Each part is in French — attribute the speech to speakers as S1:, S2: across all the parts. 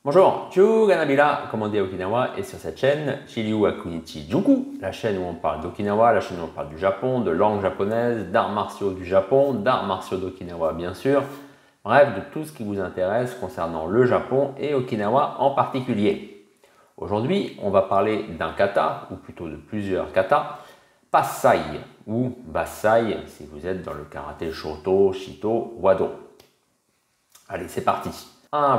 S1: Bonjour, Chuganabila, comme on dit à Okinawa, et sur cette chaîne, Shiryu Akunichi Juku, la chaîne où on parle d'Okinawa, la chaîne où on parle du Japon, de langue japonaise, d'arts martiaux du Japon, d'arts martiaux d'Okinawa bien sûr, bref, de tout ce qui vous intéresse concernant le Japon et Okinawa en particulier. Aujourd'hui, on va parler d'un kata, ou plutôt de plusieurs katas, Passai, ou Bassai si vous êtes dans le karaté Shoto, Shito, Wado. Allez, c'est parti.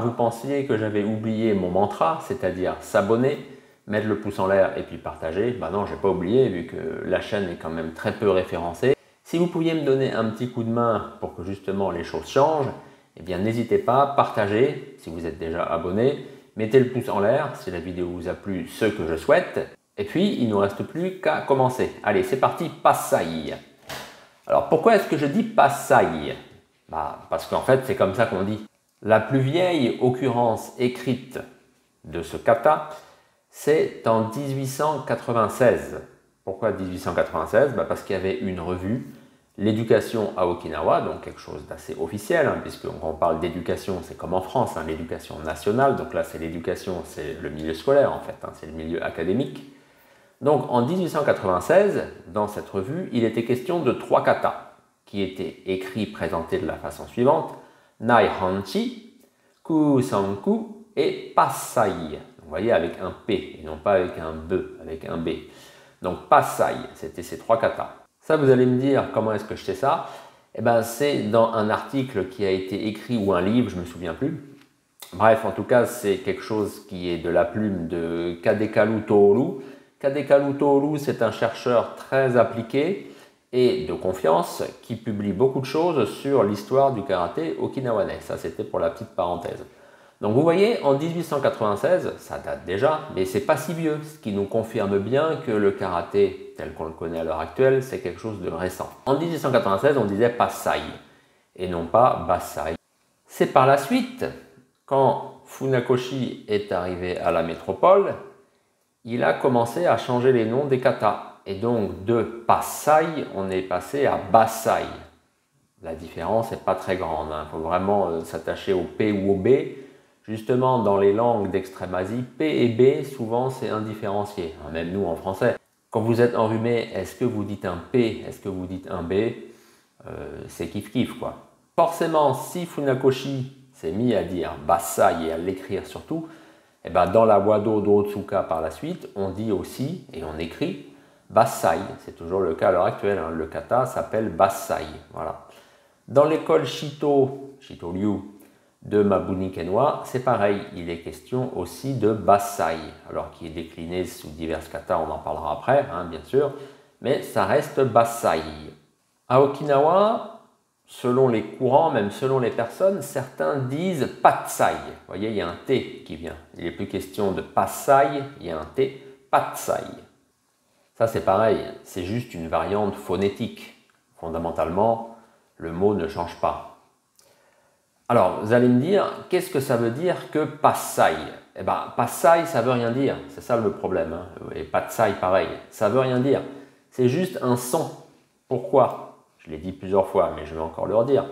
S1: Vous pensiez que j'avais oublié mon mantra, c'est-à-dire s'abonner, mettre le pouce en l'air et puis partager. Ben non, j'ai pas oublié vu que la chaîne est quand même très peu référencée. Si vous pouviez me donner un petit coup de main pour que justement les choses changent, eh bien n'hésitez pas, partagez si vous êtes déjà abonné, mettez le pouce en l'air si la vidéo vous a plu, ce que je souhaite. Et puis, il ne nous reste plus qu'à commencer. Allez, c'est parti, Passai. Alors pourquoi est-ce que je dis Passai? Parce qu'en fait, c'est comme ça qu'on dit. La plus vieille occurrence écrite de ce kata, c'est en 1896. Pourquoi 1896? Parce qu'il y avait une revue, l'éducation à Okinawa, donc quelque chose d'assez officiel, puisque quand on parle d'éducation, c'est comme en France, l'éducation nationale, donc là c'est l'éducation, c'est le milieu scolaire en fait, c'est le milieu académique. Donc en 1896, dans cette revue, il était question de 3 katas qui étaient écrits, présentés de la façon suivante: Nai Hanchi, Kusanku et Passai. Vous voyez, avec un P et non pas avec un B, avec un B. Donc Passai, c'était ces 3 katas. Ça, vous allez me dire, comment est-ce que je sais ça? C'est dans un article qui a été écrit ou un livre, je ne me souviens plus. Bref, en tout cas, c'est quelque chose qui est de la plume de Kadekalu Toru. Kadekalu Toru, c'est un chercheur très appliqué et de confiance qui publie beaucoup de choses sur l'histoire du karaté okinawanais. Ça, c'était pour la petite parenthèse. Donc vous voyez, en 1896, ça date déjà, mais c'est pas si vieux, ce qui nous confirme bien que le karaté, tel qu'on le connaît à l'heure actuelle, c'est quelque chose de récent. En 1896, on disait Passai et non pas Bassai. C'est par la suite, quand Funakoshi est arrivé à la métropole, il a commencé à changer les noms des katas. Et donc de Passai, on est passé à Bassai. La différence n'est pas très grande. Il faut vraiment s'attacher au P ou au B. Justement, dans les langues d'Extrême-Asie, P et B, souvent c'est indifférencié. Même nous en français. Quand vous êtes enrhumé, est-ce que vous dites un P? Est-ce que vous dites un B? C'est kiff-kiff quoi. Forcément, si Funakoshi s'est mis à dire Bassai et à l'écrire surtout, dans la Wado d'Otsuka par la suite, on dit aussi et on écrit Bassai. C'est toujours le cas à l'heure actuelle. Le kata s'appelle Bassai. Voilà. Dans l'école Shito-Ryu de Mabuni Kenwa, c'est pareil. Il est question aussi de Bassai. Alors qui est décliné sous divers katas, on en parlera après, bien sûr. Mais ça reste Bassai. À Okinawa, selon les courants, même selon les personnes, certains disent Patsai. Vous voyez, il y a un T qui vient. Il n'est plus question de Passai, il y a un T, Patsai. Ça, c'est pareil, c'est juste une variante phonétique. Fondamentalement, le mot ne change pas. Alors, vous allez me dire, qu'est-ce que ça veut dire que Passai? Passai, ça veut rien dire. C'est ça le problème. Et Patsai, pareil. Ça veut rien dire. C'est juste un son. Pourquoi? Je l'ai dit plusieurs fois, mais je vais encore le redire.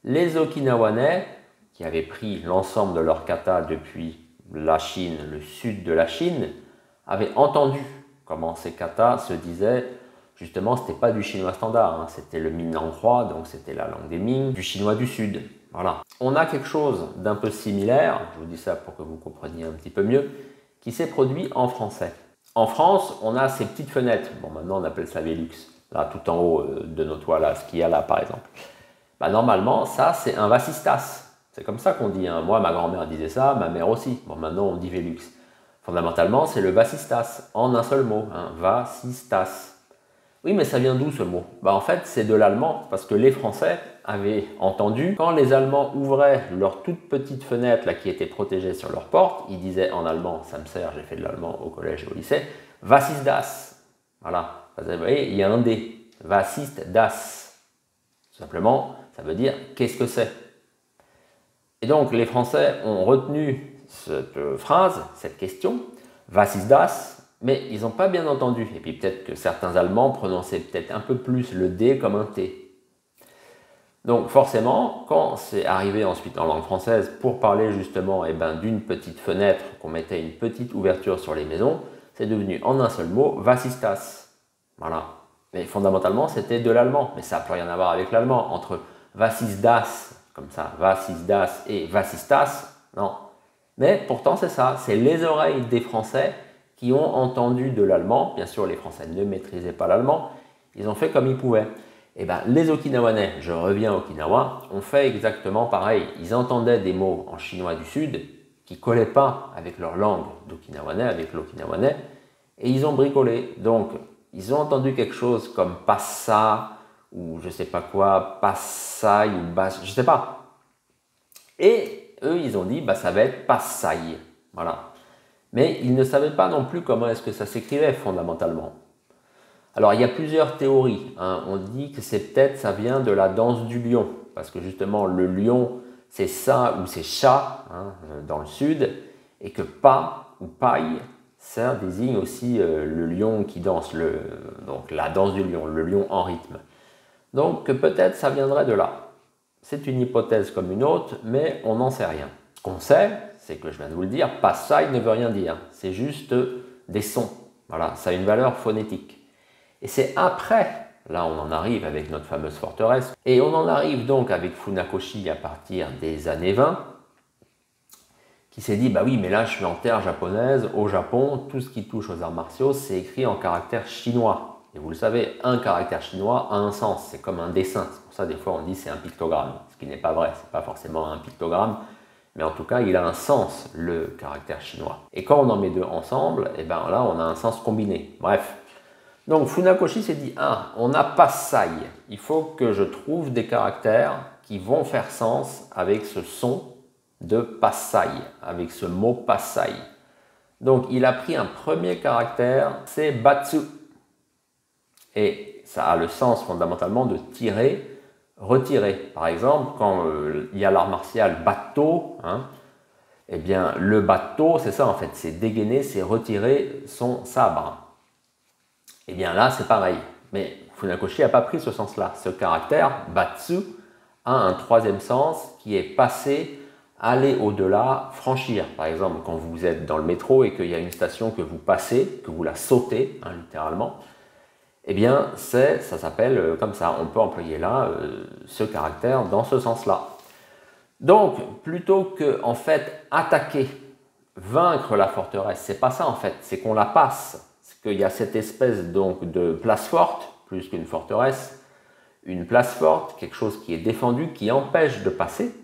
S1: Les Okinawanais, qui avaient pris l'ensemble de leurs katas depuis la Chine, le sud de la Chine, avaient entendu comment ces katas se disaient. Justement, ce n'était pas du chinois standard, c'était le Minnan 3, donc c'était la langue des Ming, du chinois du sud. Voilà. On a quelque chose d'un peu similaire, je vous dis ça pour que vous compreniez un petit peu mieux, qui s'est produit en français. En France, on a ces petites fenêtres. Bon, maintenant on appelle ça Velux. Là, tout en haut de nos toits, là, ce qu'il y a là, par exemple. Normalement, ça, c'est un vasistas. C'est comme ça qu'on dit. Moi, ma grand-mère disait ça, ma mère aussi. Bon, maintenant, on dit Velux. Fondamentalement, c'est le vasistas, en un seul mot. Vasistas. Oui, mais ça vient d'où ce mot? En fait, c'est de l'allemand, parce que les Français avaient entendu, quand les Allemands ouvraient leur toute petite fenêtre là, qui était protégée sur leur porte, ils disaient en allemand, ça me sert, j'ai fait de l'allemand au collège et au lycée, Vasistas. Voilà. Vous voyez, il y a un D. Vasist das. Tout simplement, ça veut dire qu'est-ce que c'est. Et donc, les Français ont retenu cette phrase, cette question, Vasist das, mais ils n'ont pas bien entendu. Et puis peut-être que certains Allemands prononçaient peut-être un peu plus le D comme un T. Donc forcément, quand c'est arrivé ensuite en langue française pour parler justement d'une petite fenêtre, qu'on mettait une petite ouverture sur les maisons, c'est devenu en un seul mot vasistas. Voilà. Mais fondamentalement, c'était de l'allemand. Mais ça n'a plus rien à voir avec l'allemand. Entre vasisdas, comme ça, vasisdas et vasistas, non. Mais pourtant, c'est ça. C'est les oreilles des Français qui ont entendu de l'allemand. Bien sûr, les Français ne maîtrisaient pas l'allemand. Ils ont fait comme ils pouvaient. Et bien, les Okinawanais, je reviens à Okinawa, ont fait exactement pareil. Ils entendaient des mots en chinois du Sud qui ne collaient pas avec leur langue d'Okinawanais, avec l'Okinawanais, et ils ont bricolé. Donc, ils ont entendu quelque chose comme passa, ou je ne sais pas quoi, passai, ou basse, je ne sais pas. Et eux, ils ont dit, ça va être passai. Voilà. Mais ils ne savaient pas non plus comment est-ce que ça s'écrivait fondamentalement. Alors, il y a plusieurs théories. On dit que ça vient de la danse du lion, parce que justement, le lion, c'est ça ou c'est chat dans le sud, et que pa ou paille, ça désigne aussi le lion qui danse, donc la danse du lion, le lion en rythme. Donc, peut-être ça viendrait de là. C'est une hypothèse comme une autre, mais on n'en sait rien. Ce qu'on sait, c'est que je viens de vous le dire, passai ne veut rien dire. C'est juste des sons. Voilà, ça a une valeur phonétique. Et c'est après, là on en arrive avec notre fameuse forteresse, et on en arrive donc avec Funakoshi à partir des années 20, qui s'est dit, oui, mais là je suis en terre japonaise, au Japon, tout ce qui touche aux arts martiaux, c'est écrit en caractère chinois. Et vous le savez, un caractère chinois a un sens, c'est comme un dessin. C'est pour ça des fois on dit c'est un pictogramme, ce qui n'est pas vrai, c'est pas forcément un pictogramme, mais en tout cas il a un sens, le caractère chinois. Et quand on en met deux ensemble, et là on a un sens combiné. Bref. Donc Funakoshi s'est dit, on a passai, il faut que je trouve des caractères qui vont faire sens avec ce son de passai, avec ce mot passai. Donc il a pris un premier caractère, c'est batsu. Et ça a le sens fondamentalement de tirer, retirer. Par exemple, quand il y a l'art martial batto, le batto, c'est ça en fait, c'est dégainer, c'est retirer son sabre. Et bien là, c'est pareil. Mais Funakoshi n'a pas pris ce sens-là. Ce caractère, batsu, a un troisième sens qui est passer, aller au-delà, franchir. Par exemple, quand vous êtes dans le métro et qu'il y a une station que vous passez, que vous la sautez, littéralement, eh bien, ça s'appelle comme ça. On peut employer là ce caractère dans ce sens-là. Donc, plutôt que, en fait, attaquer, vaincre la forteresse, c'est pas ça en fait, c'est qu'on la passe. Qu'il y a cette espèce donc de place forte, plus qu'une forteresse, une place forte, quelque chose qui est défendu, qui empêche de passer,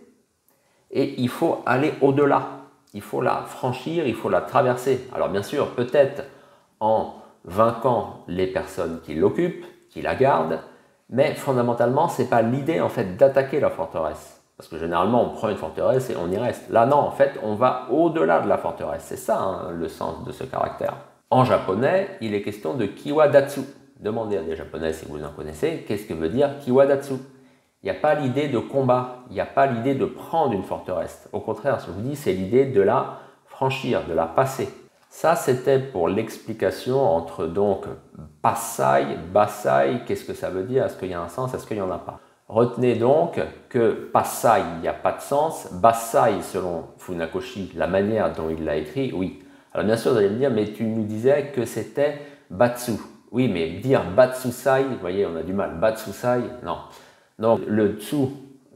S1: et il faut aller au-delà, il faut la franchir, il faut la traverser. Alors bien sûr, peut-être en vainquant les personnes qui l'occupent, qui la gardent, mais fondamentalement, ce n'est pas l'idée en fait d'attaquer la forteresse. Parce que généralement, on prend une forteresse et on y reste. Là, non, en fait, on va au-delà de la forteresse. C'est ça le sens de ce caractère. En japonais, il est question de kiwadatsu. Demandez à des japonais si vous en connaissez, qu'est-ce que veut dire kiwadatsu? Il n'y a pas l'idée de combat, il n'y a pas l'idée de prendre une forteresse. Au contraire, je vous dis, c'est l'idée de la franchir, de la passer. Ça, c'était pour l'explication entre donc passai, basai, qu'est-ce que ça veut dire? Est-ce qu'il y a un sens? Est-ce qu'il n'y en a pas? Retenez donc que passai, il n'y a pas de sens. Basai, selon Funakoshi, la manière dont il l'a écrit, oui. Alors bien sûr, vous allez me dire, mais tu nous disais que c'était batsu. Oui, mais dire batsusai, vous voyez, on a du mal. Batsusai, non. Donc le tsu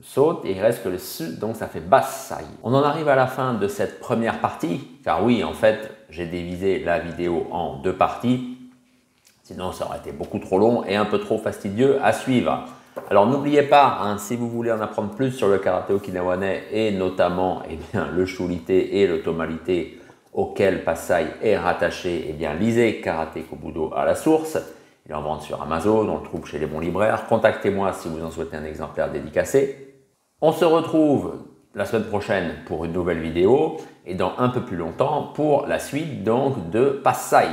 S1: saute et il reste que le su, donc ça fait bassai. On en arrive à la fin de cette première partie, car oui, en fait, j'ai divisé la vidéo en deux parties. Sinon, ça aurait été beaucoup trop long et un peu trop fastidieux à suivre. Alors n'oubliez pas, si vous voulez en apprendre plus sur le karaté okinawanais et notamment le shurite et le tomalité, auquel Passai est rattaché, lisez Karaté Kobudo à la source. Il est en vente sur Amazon, on le trouve chez les bons libraires. Contactez-moi si vous en souhaitez un exemplaire dédicacé. On se retrouve la semaine prochaine pour une nouvelle vidéo et dans un peu plus longtemps pour la suite donc de Passai.